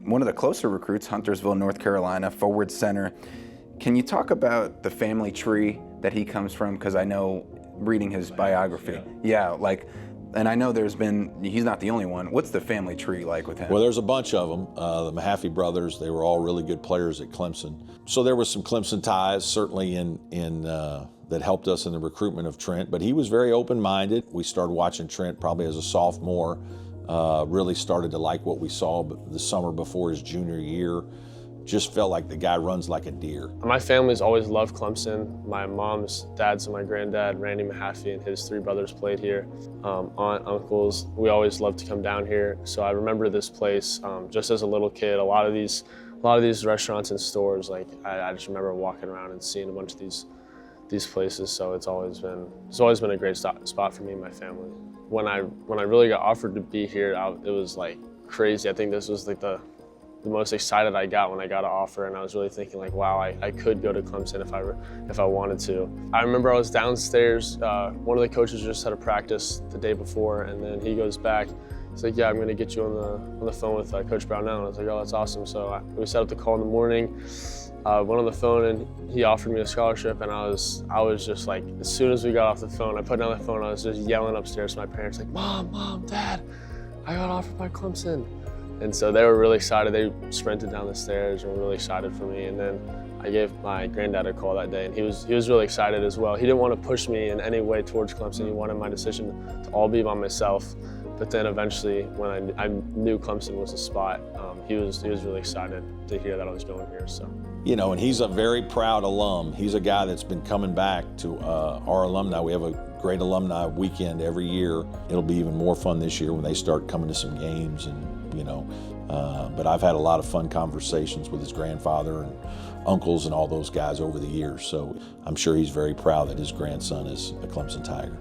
one of the closer recruits, Huntersville, North Carolina, forward center. Can you talk about the family tree that he comes from? Because I know reading his biography. Yeah, and I know he's not the only one. What's the family tree like with him? Well, there's a bunch of them. The Mahaffey brothers, they were all really good players at Clemson. So there was some Clemson ties, certainly that helped us in the recruitment of Trent, but he was very open-minded. We started watching Trent probably as a sophomore, really started to like what we saw the summer before his junior year. Just felt like the guy runs like a deer. My family's always loved Clemson. My mom's dad, so my granddad, Randy Mahaffey, and his 3 brothers played here. Aunt, uncles, we always loved to come down here. So I remember this place just as a little kid. A lot of these restaurants and stores, I just remember walking around and seeing a bunch of these places. So it's always been a great spot for me and my family. When I really got offered to be here, it was like crazy. I think this was like the most excited I got when I got an offer, and I was really thinking wow, I could go to Clemson if I wanted to. I remember I was downstairs, one of the coaches just had a practice the day before, and then he goes back, he's like, yeah, I'm gonna get you on the phone with Coach Brown now. And I was like, oh, that's awesome. So we set up the call in the morning, went on the phone, and he offered me a scholarship, and I was just like, as soon as we got off the phone, I put down the phone, I was just yelling upstairs to my parents, like, Mom, Dad, I got offered by Clemson. And so they were really excited. They sprinted down the stairs and were really excited for me. And then I gave my granddad a call that day, and he was really excited as well. He didn't want to push me in any way towards Clemson. He wanted my decision to all be by myself. But then eventually, when I knew Clemson was the spot, he was really excited to hear that I was going here. So. You know, and he's a very proud alum. He's a guy that's been coming back to our alumni. We have a great alumni weekend every year. It'll be even more fun this year when they start coming to some games, and but I've had a lot of fun conversations with his grandfather and uncles and all those guys over the years. So I'm sure he's very proud that his grandson is a Clemson Tiger.